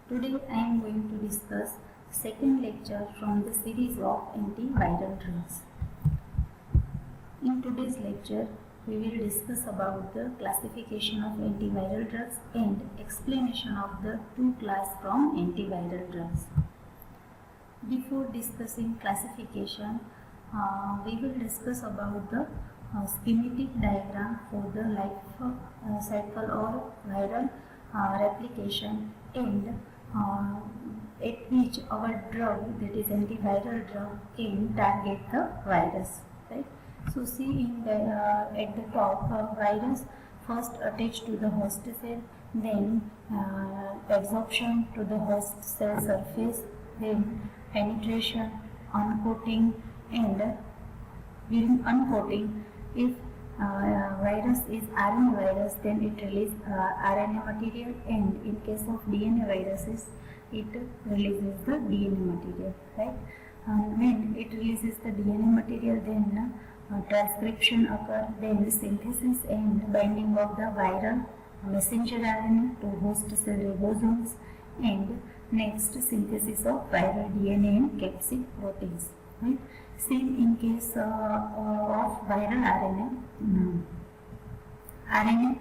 Today I am going to discuss second lecture from the series of antiviral drugs. In today's lecture, we will discuss about the classification of antiviral drugs and explanation of the two classes from antiviral drugs. Before discussing classification, we will discuss about the schematic diagram for the life cycle or viral replication and at which our drug, that is antiviral drug, can target the virus. Right? So see in the at the top, virus first attached to the host cell, then absorption to the host cell surface, then penetration, uncoating, and during uncoating, if virus is RNA virus, then it releases RNA material, and in case of DNA viruses, it releases the DNA material, right? When it releases the DNA material, then transcription occurs, then synthesis and binding of the viral messenger RNA to host cell ribosomes, and next synthesis of viral DNA and capsid proteins. Right? Same in case of viral RNA. RNA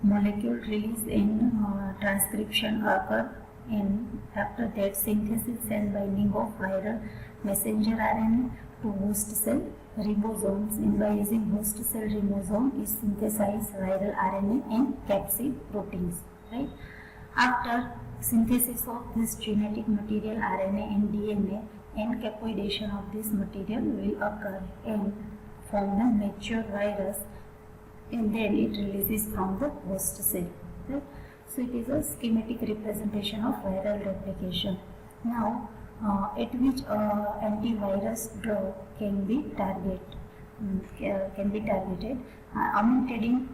molecule release in transcription occur, and after that synthesis and binding of viral messenger RNA to host cell ribosomes, and by using host cell ribosome is synthesized viral RNA and capsid proteins. Right? After synthesis of this genetic material RNA and DNA, and capoidation of this material will occur and form the mature virus, and then it releases from the host cell. Right? So it is a schematic representation of viral replication. Now, at which antivirus drug can be targeted? Amantadine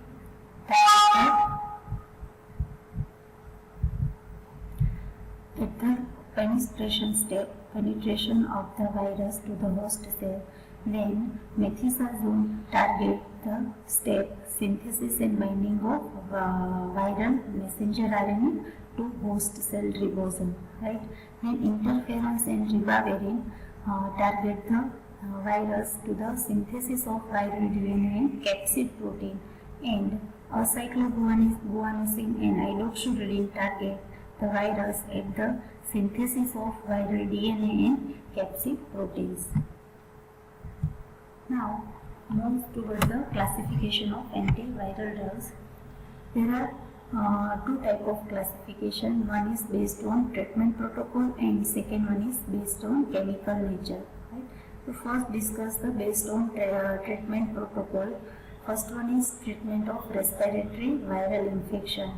at the penetration step, penetration of the virus to the host cell, then methicillin target the step synthesis and binding of viral messenger RNA to host cell ribosome. Right? Then interferons and ribavirin target the virus to the synthesis of viral DNA and capsid protein, and acycloguanosine and idoxuridine target the virus at the synthesis of viral DNA and capsid proteins. Now, move toward the classification of antiviral drugs. There are two types of classification. One is based on treatment protocol, and second one is based on chemical nature. Right? So first discuss the based on treatment protocol. First one is treatment of respiratory viral infection.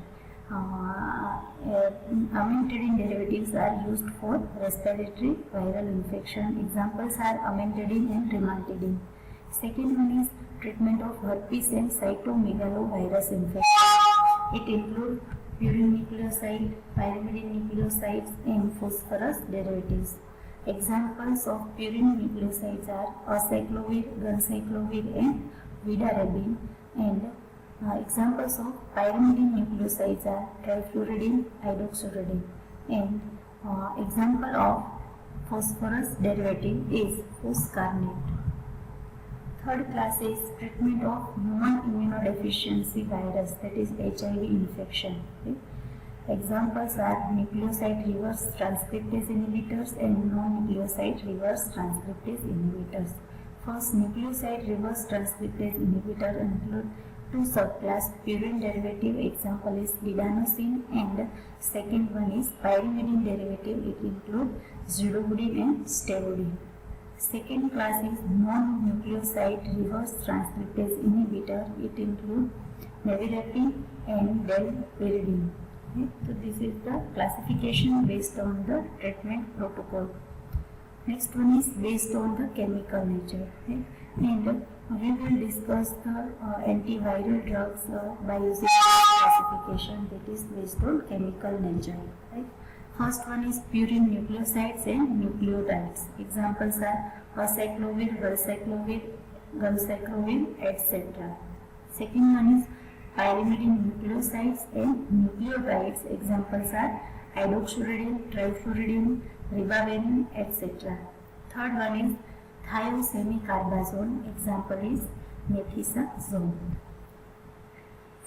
Amantadine derivatives are used for respiratory viral infection. Examples are amantadine and rimantadine. Second one is treatment of herpes and cytomegalovirus infection. It includes purine nucleoside, pyrimidine nucleosides, and phosphorus derivatives. Examples of purine nucleosides are acyclovir, ganciclovir, and vidarabine, and examples of pyrimidine nucleosides are trifluridine, idoxuridine, and example of phosphorus derivative is phoscarnate. Third class is treatment of human immunodeficiency virus, that is HIV infection. Okay? Examples are nucleoside reverse transcriptase inhibitors and non-nucleoside reverse transcriptase inhibitors. First, nucleoside reverse transcriptase inhibitor include two subclass purine derivative, example is vidanosine, and second one is pyrimidine derivative, it includes zidovudine and stavudine. Second class is non-nucleoside reverse transcriptase inhibitor, it includes nevirapine and dalpiridine. Okay? So this is the classification based on the treatment protocol. Next one is based on the chemical nature. Okay? And we will discuss the antiviral drugs by using classification, that is based on chemical nature. Right? First one is purine nucleosides and nucleotides. Examples are acyclovir, ganciclovir, etc. Second one is pyrimidine nucleosides and nucleotides. Examples are hydroxyuridine, trifluridine, ribavirin, etc. Third one is thiosemicarbazole, example is methicillin.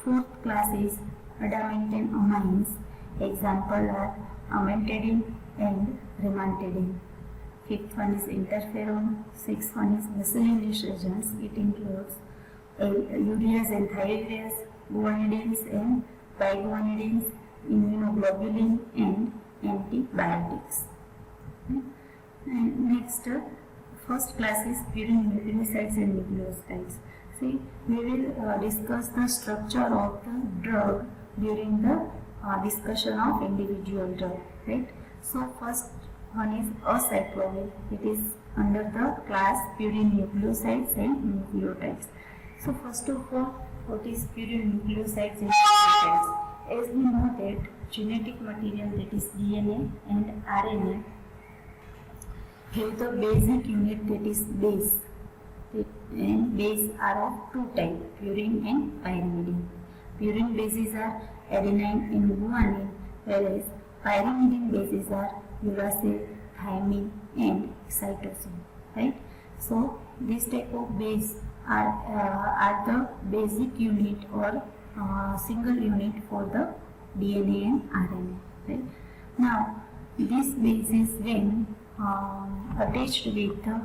Fourth class is adamantane amines, example are amantadine and rimantadine. Fifth one is interferon. Sixth one is miscellaneous agents. It includes ureas and thioureas, guanidines and biguanidines, immunoglobulin and antibiotics. And next, first class is purine nucleosides and nucleosides. See, we will discuss the structure of the drug during the discussion of individual drug, right? So first one is acyclovir. It is under the class purine nucleosides and nucleotides. So first of all, what is purine nucleosides and nucleotides? As we know that genetic material, that is DNA and RNA, have the basic unit, that is base. And base are of two types, purine and pyrimidine. Purine bases are adenine and guanine, whereas pyrimidine bases are uracil, thymine and cytosine. Right? So this type of base are the basic unit or single unit for the DNA and RNA. Right? Now this base is when attached with the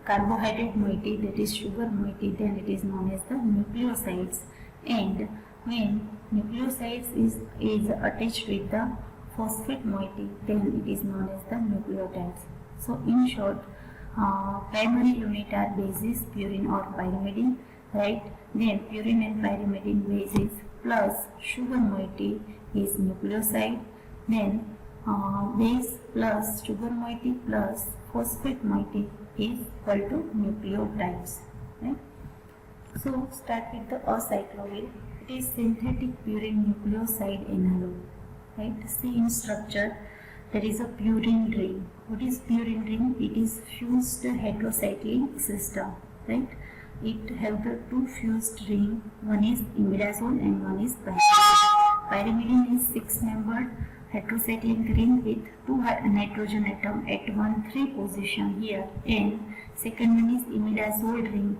carbohydrate moiety, that is sugar moiety, then it is known as the nucleosides. And when nucleosides is attached with the phosphate moiety, then it is known as the nucleotides. So in short, primary unit are bases, purine or pyrimidine, right? Then purine and pyrimidine bases plus sugar moiety is nucleoside. Then base plus sugar moiety plus phosphate moiety is equal to nucleotides. Right? So start with the acyclovir. It is synthetic purine nucleoside analog. Right? See in structure, there is a purine ring. What is purine ring? It is fused heterocyclic system. Right? It have the two fused ring. One is imidazole and one is pyrimidine. Pyrimidine is 6-membered heterocyclic ring with 2 nitrogen atom at 1,3 position here, and second one is imidazole ring,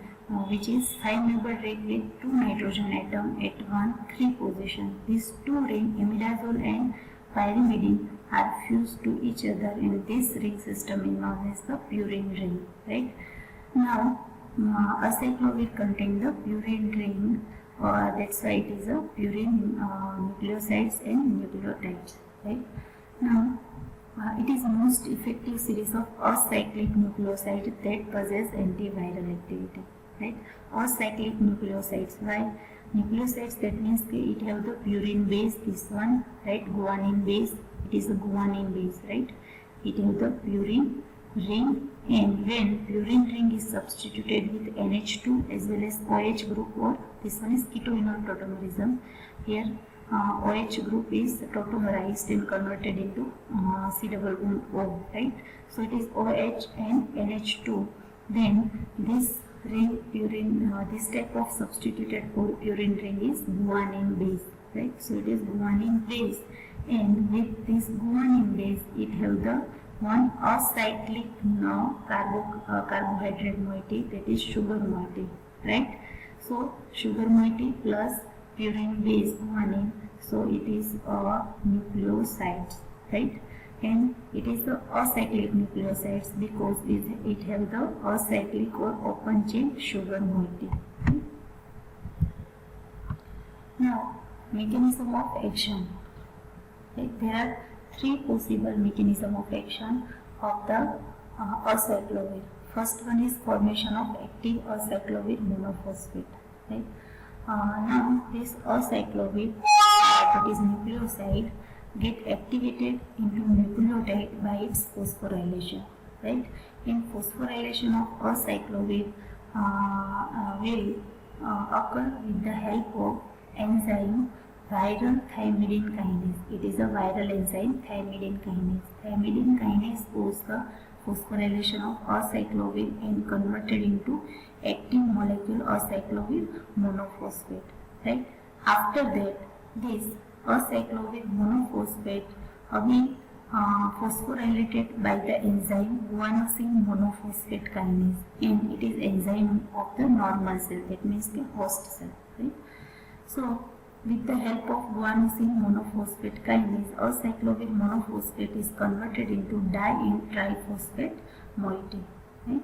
which is 5-membered ring with 2 nitrogen atom at 1,3 position. These two rings, imidazole and pyrimidine, are fused to each other, and this ring system is known as the purine ring. Right? Now acyclovir contains the purine ring, that's why it is a purine nucleosides and nucleotides. Right? Now, it is the most effective series of acyclic nucleosides that possess antiviral activity. Right? Acyclic nucleosides. Why? Nucleosides, that means it have the purine base, this one, right? Guanine base. It is the guanine base, right? It have the purine ring, and when purine ring is substituted with NH2 as well as OH group, or this one is ketoenol tautomerism. Here OH group is tautomerized and converted into C double bond O, right? So it is OH and NH2. Then this ring purine, this type of substituted purine ring is guanine base, right? So it is guanine base, and with this guanine base, it have the one acyclic carbohydrate moiety, that is sugar moiety, right? So sugar moiety plus purine base guanine, so it is a nucleosides, right? And it is the acyclic nucleosides because it have the acyclic or open chain sugar moiety. Now, mechanism of action. Right? There are 3 possible mechanism of action of the acyclovir. First one is formation of active acyclovir monophosphate. Right? Now this acyclovir, that is nucleoside, get activated into nucleotide by its phosphorylation. Right? In phosphorylation of acyclovir will occur with the help of enzyme viral thymidine kinase. It is a viral enzyme, thymidine kinase. Thymidine kinase goes the phosphorylation of acyclovir and converted into active molecule acyclovir monophosphate. Right? After that, this acyclovir monophosphate again phosphorylated by the enzyme guanosine monophosphate kinase, and it is enzyme of the normal cell, that means the host cell, right? So with the help of guanosine monophosphate kinase, acyclovir monophosphate is converted into di-triphosphate moiety, right?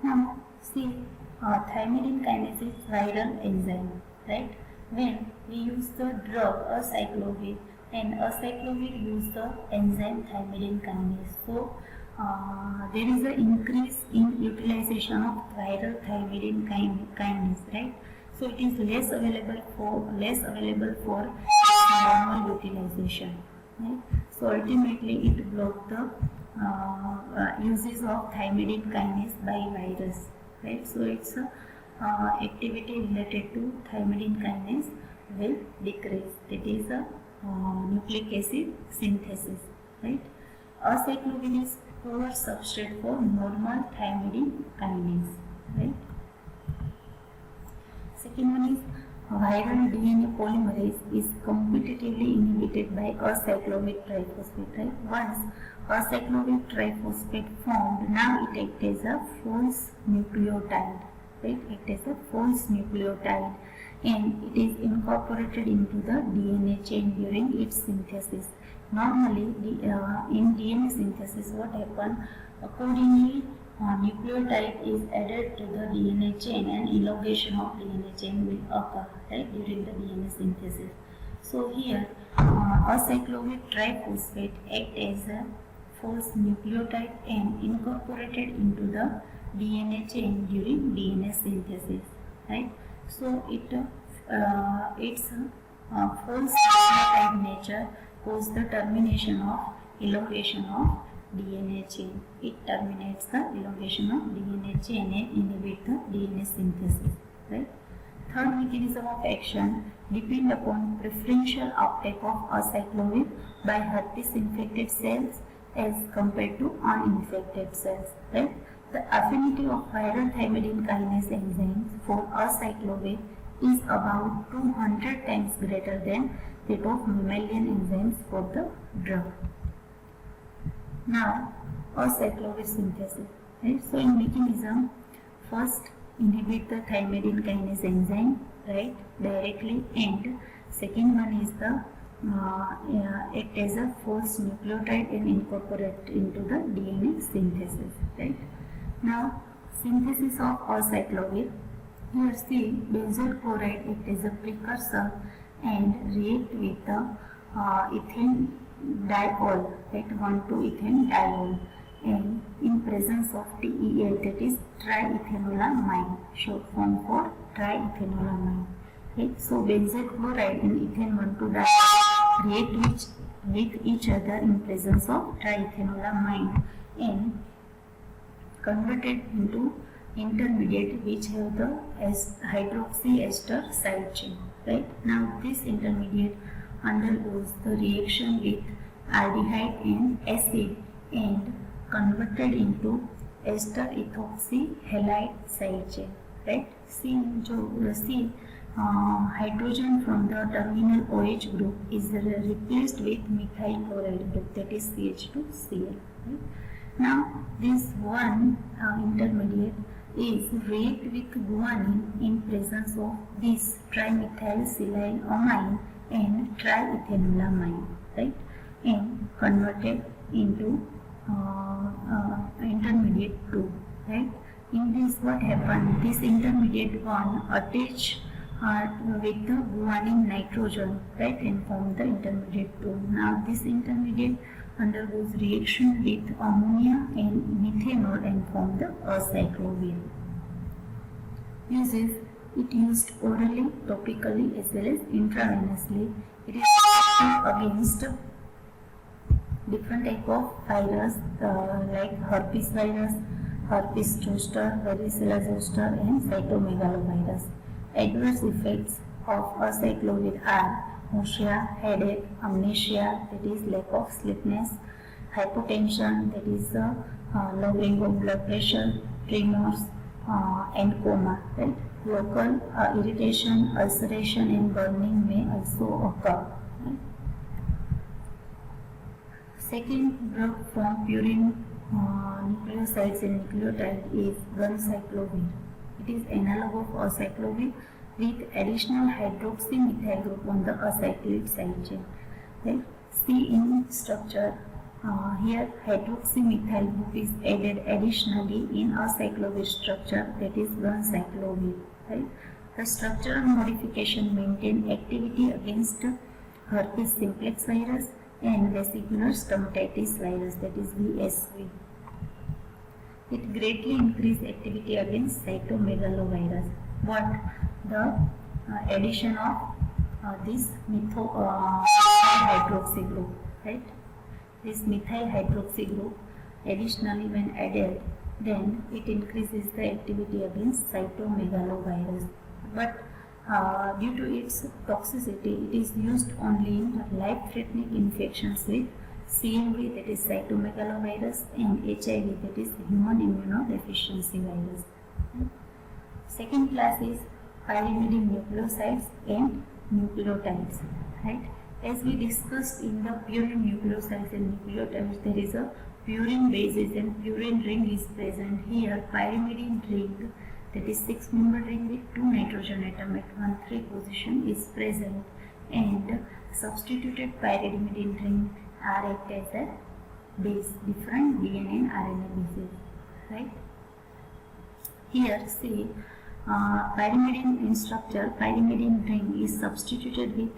Now see, thymidine kinase is viral enzyme, right? When we use the drug acyclovir, and acyclovir use the enzyme thymidine kinase, so there is an increase in utilization of viral thymidine kinase, right? So it is less available for normal utilization, right? So ultimately it blocks the uses of thymidine kinase by virus, right? So its activity related to thymidine kinase will decrease. That is a nucleic acid synthesis, right? Acyclovir is poor substrate for normal thymidine kinase, right? Second one is viral DNA polymerase is competitively inhibited by acyclovir triphosphate, right? Once acyclovir triphosphate formed, now it acts as a false nucleotide, right? It is a false nucleotide, and it is incorporated into the DNA chain during its synthesis. Normally, in DNA synthesis, what happens? Accordingly, nucleotide is added to the DNA chain, and elongation of DNA chain will occur, right, during the DNA synthesis. So here, acyclovir triphosphate acts as a false nucleotide and incorporated into the DNA chain during DNA synthesis, right? So its false nucleotide nature causes the termination of elongation of DNA chain. It terminates the elongation of DNA chain and inhibits the DNA synthesis, right? Third mechanism of action depends upon preferential uptake of acyclovir by herpes infected cells as compared to uninfected cells, right? The affinity of viral thymidine kinase enzymes for acyclovir is about 200 times greater than that of mammalian enzymes for the drug. Now, acyclovir synthesis, right? So in mechanism, first inhibit the thymidine kinase enzyme, right, directly, and second one is the act as a false nucleotide and incorporate into the DNA synthesis, right? Now, synthesis of acyclovir. Here see, benzoyl chloride act as a precursor and react with the ethane diol, right, 1,2-ethane diol, and in presence of TEL, that is triethanolamine, short form for triethanolamine, right? So benzoyl chloride and ethane 1,2-diol react with each other in presence of triethanolamine and converted into intermediate which have the hydroxy ester side chain, right? Now this intermediate undergoes the reaction with aldehyde and acid and converted into ester ethoxy halide side chain, right? See, hydrogen from the terminal OH group is replaced with methyl chloride group, that is CH2Cl, right? Now this one intermediate is react with guanine in presence of this trimethylsilylamine and triethanolamine, right, and converted into intermediate 2, right? In this, what happened? This intermediate one attach with the guanine nitrogen, right, and form the intermediate 2. Now this intermediate undergoes reaction with ammonia and methanol and form the acyclovir. Uses: it used orally, topically as well as intravenously. It is effective against different type of virus like herpes virus, herpes zoster, varicella zoster, and cytomegalovirus. Adverse effects of acyclovir are nausea, headache, amnesia, that is lack of sleepiness, hypotension, that is lowering of blood pressure, tremors, and coma, right? Local irritation, ulceration, and burning may also occur. Right? Second drug from purine nucleosides and nucleotide is guncyclovir. It is analog of acyclovir with additional hydroxymethyl group on the acyclid side chain. Right? See in structure, here hydroxymethyl group is added additionally in acyclovir structure, that is guncyclovir. Right? The structural modification maintain activity against herpes simplex virus and vesicular stomatitis virus, that is VSV. It greatly increased activity against cytomegalovirus. But the addition of this methyl hydroxy group, right? This methyl hydroxy group additionally when added, then it increases the activity against cytomegalovirus. But due to its toxicity, it is used only in life-threatening infections with CMV, that is cytomegalovirus, and HIV, that is human immunodeficiency virus. Second class is pyrimidine nucleosides and nucleotides. Right? As we discussed in the purine nucleosides and nucleotides, there is a purine basis and purine ring is present. Here, pyrimidine ring, that is 6-membered ring with 2 nitrogen atom at 1,3 position is present, and substituted pyrimidine ring are act as a base, different DNA and RNA bases. Right? Here, see, pyrimidine in structure, pyrimidine ring is substituted with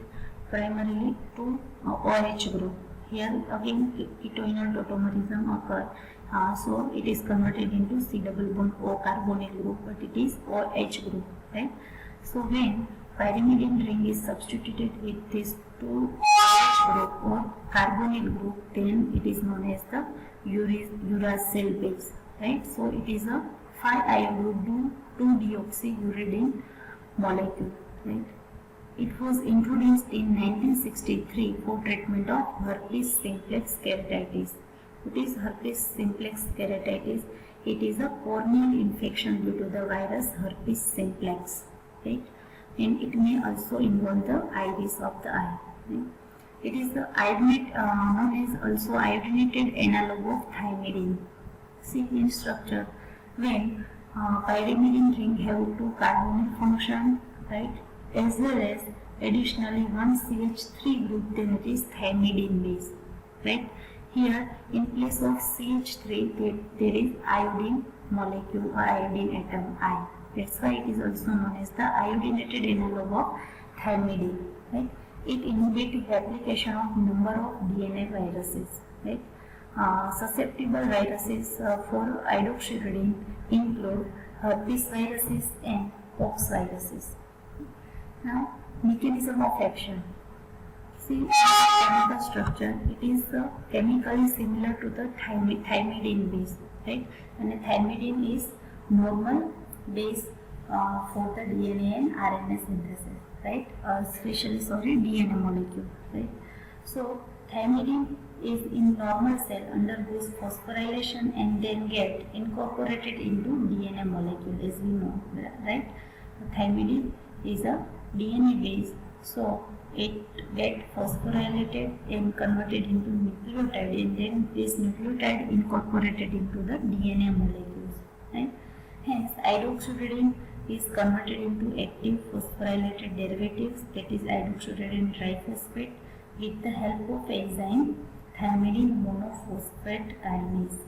primarily 2 OH group. Here again ketoenol tautomerism occur, so it is converted into C double bond O carbonyl group, but it is OH group. Right? So when pyrimidine ring is substituted with this 2 OH group or carbonyl group, then it is known as the uracil base. Right? So it is a 5-iodine 2-deoxyuridine molecule. Right? It was introduced in 1963 for treatment of herpes simplex keratitis. What is herpes simplex keratitis? It is a corneal infection due to the virus herpes simplex. Right? And it may also involve the iris of the eye. Right? It is the known as also iodinated analog of thymidine. See in structure, when pyrimidine ring have 2 carbonyl function, right, as well as additionally 1 CH3 group, then it is thymidine base. Right? Here in place of CH3 there is iodine molecule or iodine atom I. That's why it is also known as the iodinated analog of thymidine. Right? It inhibits replication of number of DNA viruses. Right? Susceptible viruses for idoxuridine include herpes viruses and pox viruses. Now, mechanism of action. See, chemical structure, it is chemically similar to the thymidine base, right? And the thymidine is normal base for the DNA and RNA synthesis, right? Especially, DNA molecule, right? So, thymidine is in normal cell, undergoes phosphorylation and then get incorporated into DNA molecule, as we know, right? Thymidine is a DNA base, so it get phosphorylated and converted into nucleotide, and then this nucleotide incorporated into the DNA molecules. Right? Hence, idoxuridine is converted into active phosphorylated derivatives, that is idoxuridine triphosphate, with the help of enzyme thymidine monophosphate kinase.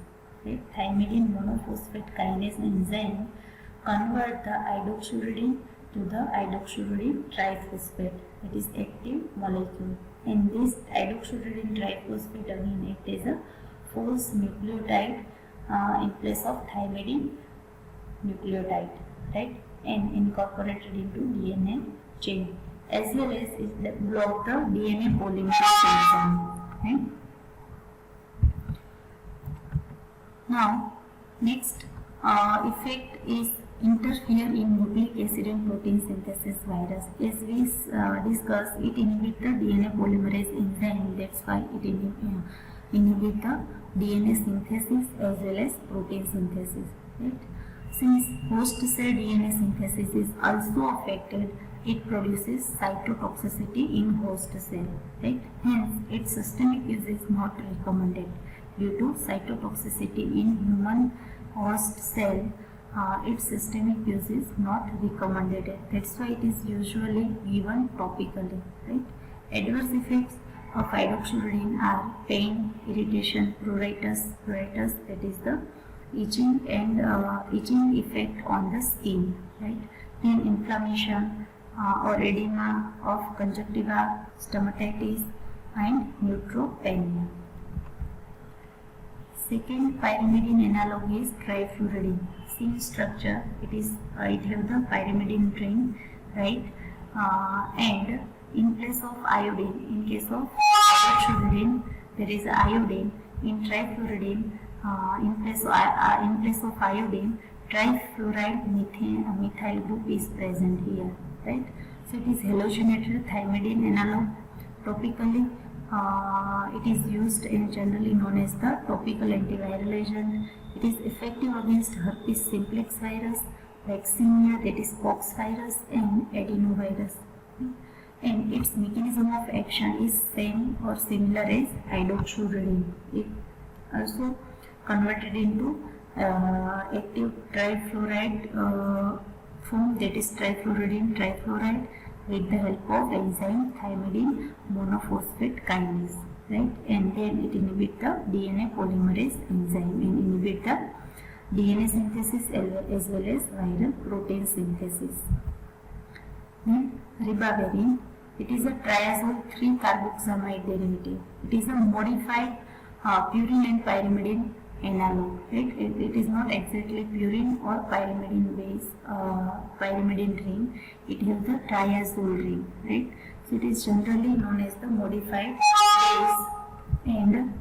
Right? Thymidine monophosphate kinase enzyme convert the idoxuridine to the idoxuridine triphosphate, that is active molecule, and this idoxuridine triphosphate again acts as a false nucleotide in place of thymidine nucleotide, right, and incorporated into DNA chain, as well as it block the DNA polymerase enzyme. Right? Now, next effect is interfere in nucleic acid and protein synthesis virus. As we discussed, it inhibits the DNA polymerase enzyme. That's why it inhibits the DNA synthesis as well as protein synthesis. Right? Since host cell DNA synthesis is also affected, it produces cytotoxicity in host cell, right? Hence, its systemic use is not recommended due to cytotoxicity in human host cell. Its systemic use is not recommended. That's why it is usually given topically, right? Adverse effects of hydroxyurea are pain, irritation, pruritus, that is the itching and itching effect on the skin, right? Then inflammation or edema of conjunctiva, stomatitis and neutropenia. Second pyrimidine analog is trifluridine. Same structure, it have the pyrimidine ring, right? And in place of iodine, in case of hydroxyurea, there is iodine. In trifluridine, in place of iodine, trifluoride methyl group is present here, right? So it is halogenated thymidine analog. Topically, it is used and generally known as the topical antiviral agent. It is effective against herpes simplex virus, vaccinia, that is pox virus, and adenovirus. And its mechanism of action is same or similar as hydroxyurea. It also converted into active trifluoride form, that is trifluoridine trifluoride, with the help of enzyme thymidine monophosphate kinase, right? And then it inhibits the DNA polymerase enzyme and inhibit the DNA synthesis as well as viral protein synthesis. Then ribavirin, it is a triazole 3-carboxamide derivative. It is a modified purine and pyrimidine analog, right? It is not exactly purine or pyrimidine base, pyrimidine ring. It has the triazole ring, right? So it is generally known as the modified base, and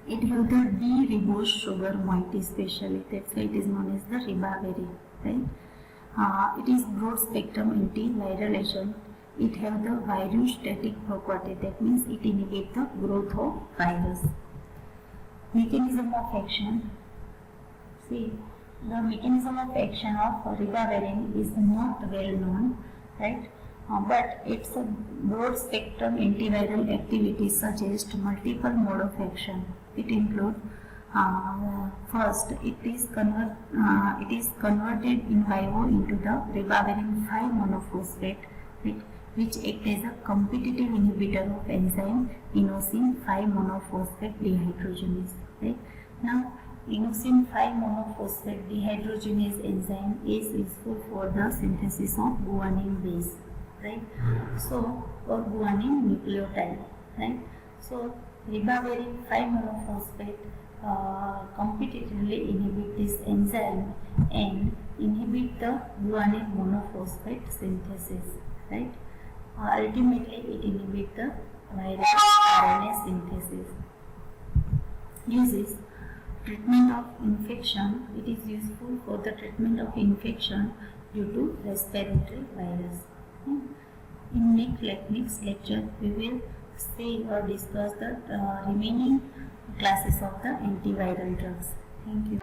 it has the D-ribose sugar moiety specially. That's why it is known as the ribavirin, right? It is broad spectrum antiviral agent. It has the virostatic property, that means it inhibits the growth of virus. Mechanism of action. See, the mechanism of action of ribavirin is not well known, right? But its a broad spectrum antiviral activity suggests multiple mode of action. It includes first, it is converted in vivo into the ribavirin 5 monophosphate, which acts as a competitive inhibitor of enzyme inosine 5 monophosphate dehydrogenase. Right? Now, inosine 5 monophosphate dehydrogenase enzyme is useful for the synthesis of guanine base, right? So, or guanine nucleotide, right? So, ribavirin 5 monophosphate competitively inhibit this enzyme and inhibit the guanine monophosphate synthesis, right? Ultimately, it inhibits the viral RNA synthesis. Uses: treatment of infection. It is useful for the treatment of infection due to respiratory virus. In next lecture, we will say or discuss the remaining classes of the antiviral drugs. Thank you.